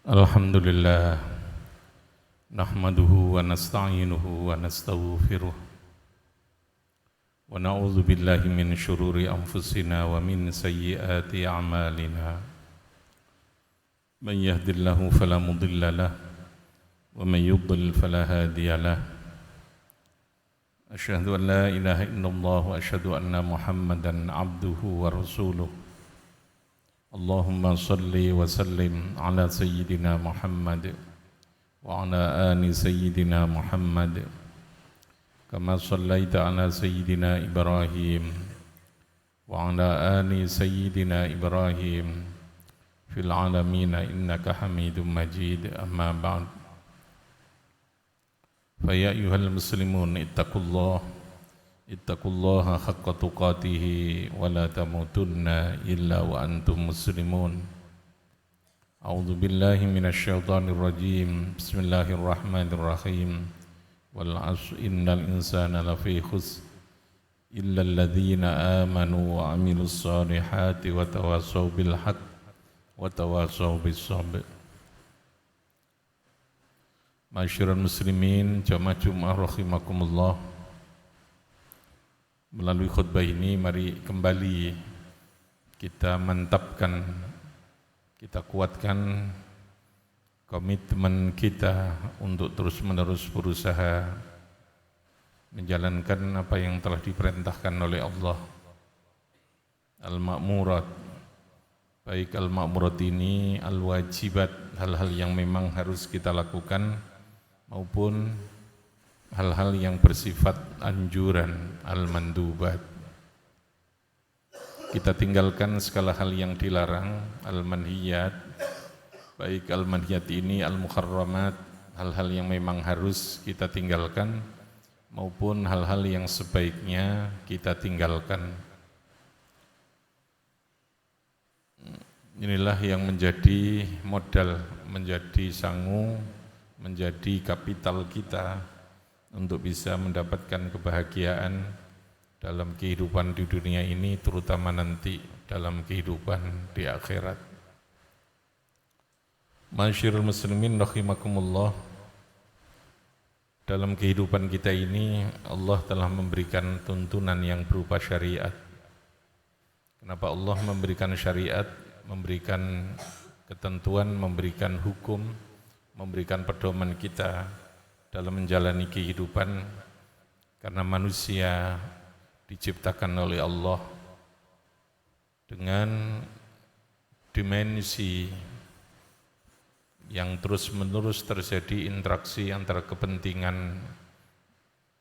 Alhamdulillah nahmaduhu wa nasta'inuhu wa nastaghfiruh wa na'udzu billahi min syururi anfusina wa min sayyiati a'malina man yahdihillahu fala mudilla lahu wa man yudlil fala hadiya lahu asyhadu an la ilaha illallah wa asyhadu anna Muhammadan abduhu wa rasuluh. Allahumma salli wa sallim ala sayyidina Muhammad wa ala ali sayyidina Muhammad kama sallaita ala sayyidina Ibrahim wa ala ali sayyidina Ibrahim fil alamin innaka Hamidum Majid. Amma ba'd. Fa ya ayyuhal muslimun ittaqullaha haqqa tuqatih wa la tamutunna illa wa antum muslimun. A'udzu billahi minasy syaithanir rajim. Bismillahirrahmanirrahim. Wal 'asri innal insana lafi khusr illa alladhina amanu wa 'amilus solihati wa tawassaw bil haqq wa tawassaw bis sabr. Masyarul muslimin, jamaah Jumat rahimakumullah. Melalui khutbah ini mari kembali kita mantapkan, kita kuatkan komitmen kita untuk terus-menerus berusaha menjalankan apa yang telah diperintahkan oleh Allah. Al-ma'murat, baik al-ma'murat ini al-wajibat, hal-hal yang memang harus kita lakukan, maupun hal-hal yang bersifat anjuran, al-mandubat. Kita tinggalkan segala hal yang dilarang, al-manhiyat, baik al-manhiyat ini al-muharramat, hal-hal yang memang harus kita tinggalkan, maupun hal-hal yang sebaiknya kita tinggalkan. Inilah yang menjadi modal, menjadi sangu, menjadi kapital kita untuk bisa mendapatkan kebahagiaan dalam kehidupan di dunia ini, terutama nanti dalam kehidupan di akhirat. Masyarul muslimin rahimakumullah, dalam kehidupan kita ini Allah telah memberikan tuntunan yang berupa syariat. Kenapa Allah memberikan syariat, memberikan ketentuan, memberikan hukum, memberikan pedoman kita dalam menjalani kehidupan? Karena manusia diciptakan oleh Allah dengan dimensi yang terus-menerus terjadi interaksi antara kepentingan,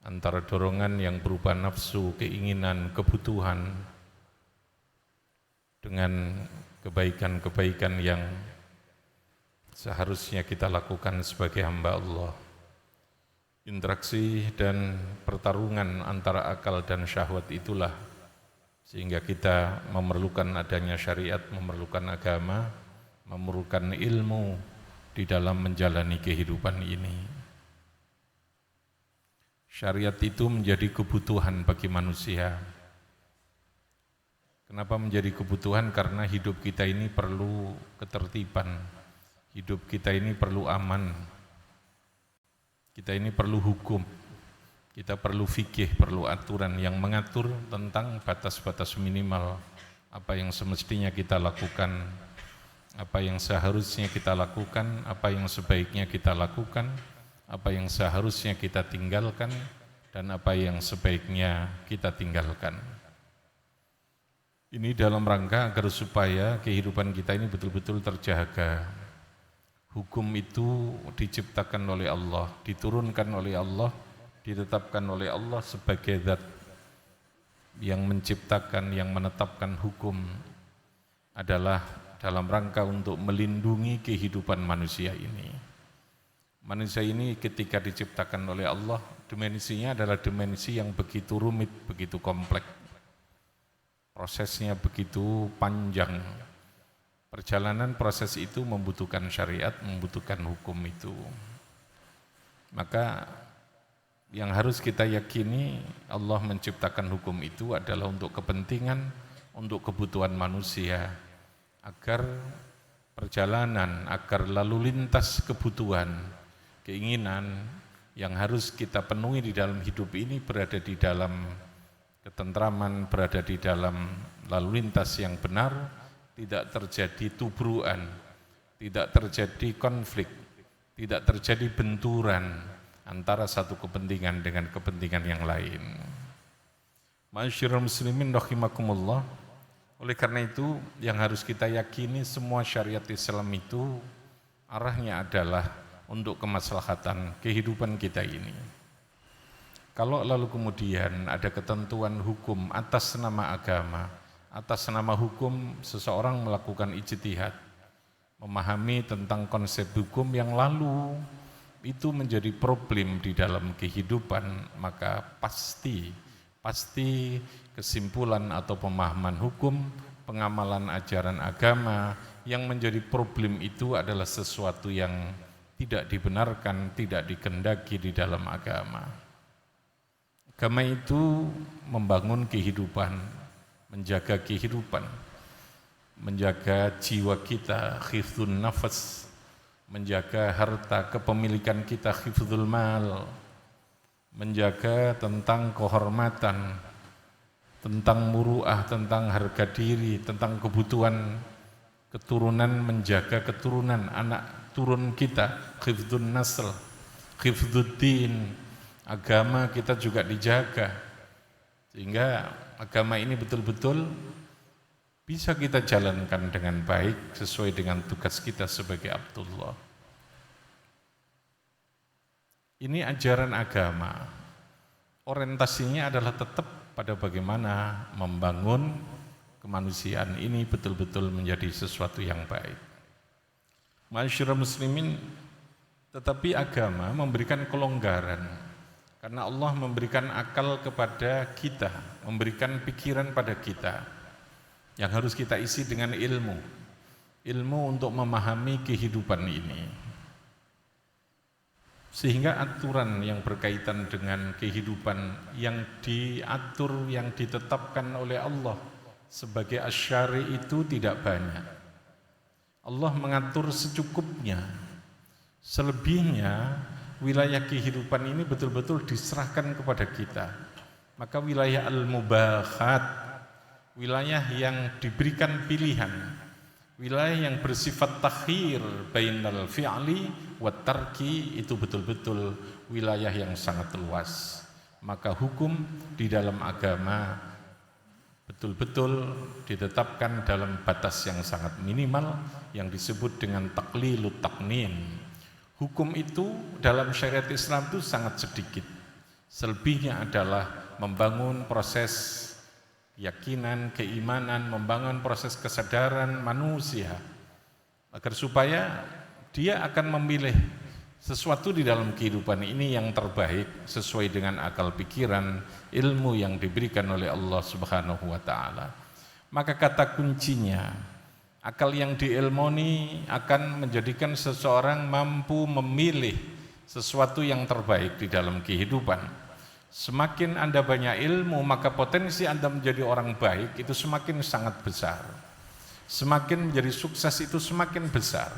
antara dorongan yang berupa nafsu, keinginan, kebutuhan, dengan kebaikan-kebaikan yang seharusnya kita lakukan sebagai hamba Allah. Interaksi dan pertarungan antara akal dan syahwat itulah sehingga kita memerlukan adanya syariat, memerlukan agama, memerlukan ilmu di dalam menjalani kehidupan ini. Syariat itu menjadi kebutuhan bagi manusia. Kenapa menjadi kebutuhan? Karena hidup kita ini perlu ketertiban, hidup kita ini perlu aman, kita ini perlu hukum, kita perlu fikih, perlu aturan yang mengatur tentang batas-batas minimal, apa yang semestinya kita lakukan, apa yang seharusnya kita lakukan, apa yang sebaiknya kita lakukan, apa yang seharusnya kita tinggalkan, dan apa yang sebaiknya kita tinggalkan. Ini dalam rangka agar supaya kehidupan kita ini betul-betul terjaga. Hukum itu diciptakan oleh Allah, diturunkan oleh Allah, ditetapkan oleh Allah sebagai zat yang menciptakan, yang menetapkan hukum adalah dalam rangka untuk melindungi kehidupan manusia ini. Manusia ini ketika diciptakan oleh Allah, dimensinya adalah dimensi yang begitu rumit, begitu kompleks. Prosesnya begitu panjang. Perjalanan proses itu membutuhkan syariat, membutuhkan hukum itu. Maka yang harus kita yakini, Allah menciptakan hukum itu adalah untuk kepentingan, untuk kebutuhan manusia, agar perjalanan agar lalu lintas kebutuhan, keinginan yang harus kita penuhi di dalam hidup ini berada di dalam ketentraman, berada di dalam lalu lintas yang benar, tidak terjadi tubruan, tidak terjadi konflik, tidak terjadi benturan antara satu kepentingan dengan kepentingan yang lain. Ma'asyiral muslimin rahimakumullah. Oleh karena itu yang harus kita yakini, semua syariat Islam itu arahnya adalah untuk kemaslahatan kehidupan kita ini. Kalau lalu kemudian ada ketentuan hukum atas nama agama, atas nama hukum seseorang melakukan ijtihad, memahami tentang konsep hukum yang lalu itu menjadi problem di dalam kehidupan, maka pasti kesimpulan atau pemahaman hukum, pengamalan ajaran agama yang menjadi problem itu adalah sesuatu yang tidak dibenarkan, tidak dikehendaki di dalam agama. Agama itu membangun kehidupan, menjaga kehidupan, menjaga jiwa kita, hifdzun nafas, menjaga harta kepemilikan kita, hifdzul mal, menjaga tentang kehormatan, tentang muruah, tentang harga diri, tentang kebutuhan keturunan, menjaga keturunan anak turun kita, hifdzun nasl, hifdzuddin, agama kita juga dijaga, sehingga agama ini betul-betul bisa kita jalankan dengan baik sesuai dengan tugas kita sebagai Abdullah. Ini ajaran agama, orientasinya adalah tetap pada bagaimana membangun kemanusiaan ini betul-betul menjadi sesuatu yang baik. Ma'asyiral muslimin, tetapi agama memberikan kelonggaran, karena Allah memberikan akal kepada kita, memberikan pikiran pada kita, yang harus kita isi dengan ilmu untuk memahami kehidupan ini. Sehingga aturan yang berkaitan dengan kehidupan yang diatur, yang ditetapkan oleh Allah sebagai asyari itu tidak banyak. Allah mengatur secukupnya. Selebihnya wilayah kehidupan ini betul-betul diserahkan kepada kita. Maka wilayah al-mubahat, wilayah yang diberikan pilihan, wilayah yang bersifat takhir bainal fi'li wa tarki, itu betul-betul wilayah yang sangat luas. Maka hukum di dalam agama betul-betul ditetapkan dalam batas yang sangat minimal yang disebut dengan taqlilut taqnin. Hukum itu dalam syariat Islam itu sangat sedikit. Selebihnya adalah membangun proses keyakinan, keimanan, membangun proses kesadaran manusia agar supaya dia akan memilih sesuatu di dalam kehidupan ini yang terbaik sesuai dengan akal pikiran, ilmu yang diberikan oleh Allah Subhanahu wa taala. Maka kata kuncinya, akal yang diilmoni akan menjadikan seseorang mampu memilih sesuatu yang terbaik di dalam kehidupan. Semakin Anda banyak ilmu, maka potensi Anda menjadi orang baik itu semakin sangat besar. Semakin menjadi sukses itu semakin besar.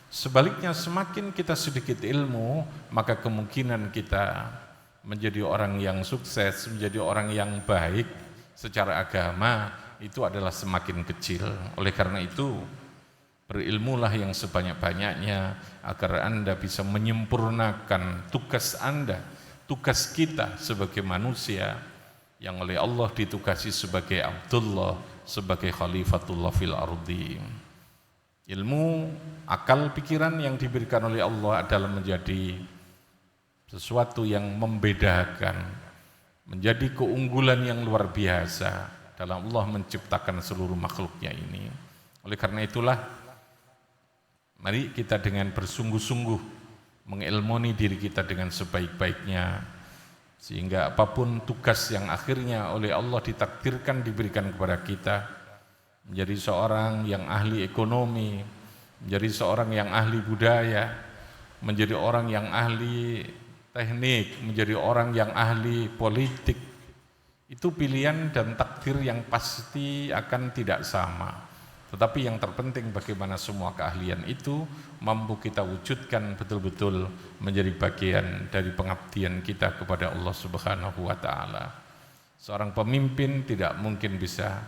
Sebaliknya, semakin kita sedikit ilmu, maka kemungkinan kita menjadi orang yang sukses, menjadi orang yang baik secara agama itu adalah semakin kecil. Oleh karena itu, berilmulah yang sebanyak-banyaknya agar Anda bisa menyempurnakan tugas Anda, tugas kita sebagai manusia yang oleh Allah ditugasi sebagai Abdullah, sebagai Khalifatullah fil ardi. Ilmu, akal, pikiran yang diberikan oleh Allah adalah menjadi sesuatu yang membedakan, menjadi keunggulan yang luar biasa dalam Allah menciptakan seluruh makhluknya ini. Oleh karena itulah, mari kita dengan bersungguh-sungguh mengilmoni diri kita dengan sebaik-baiknya, sehingga apapun tugas yang akhirnya oleh Allah ditakdirkan diberikan kepada kita, menjadi seorang yang ahli ekonomi, menjadi seorang yang ahli budaya, menjadi orang yang ahli teknik, menjadi orang yang ahli politik, itu pilihan dan takdir yang pasti akan tidak sama. Tetapi yang terpenting bagaimana semua keahlian itu mampu kita wujudkan betul-betul menjadi bagian dari pengabdian kita kepada Allah Subhanahu wa taala. Seorang pemimpin tidak mungkin bisa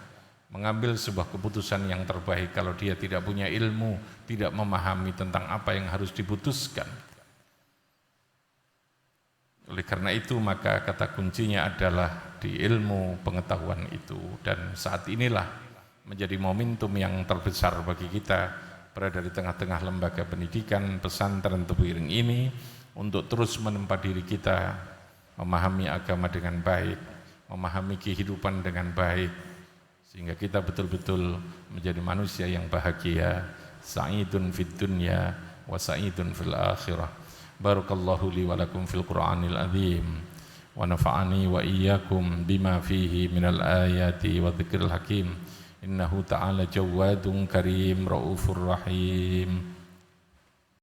mengambil sebuah keputusan yang terbaik kalau dia tidak punya ilmu, tidak memahami tentang apa yang harus diputuskan. Oleh karena itu maka kata kuncinya adalah di ilmu pengetahuan itu, dan saat inilah menjadi momentum yang terbesar bagi kita berada di tengah-tengah lembaga pendidikan pesantren Tebu Ireng ini untuk terus menempa diri kita memahami agama dengan baik, memahami kehidupan dengan baik, sehingga kita betul-betul menjadi manusia yang bahagia, sa'idun fid dunya wa sa'idun fil akhirah. Barakallahu li wa lakum fil Qur'anil azim wa nafa'ani wa iyyakum bima fihi minal ayati wa dzikril hakim. Innahu ta'ala jawadun karim raufur rahim.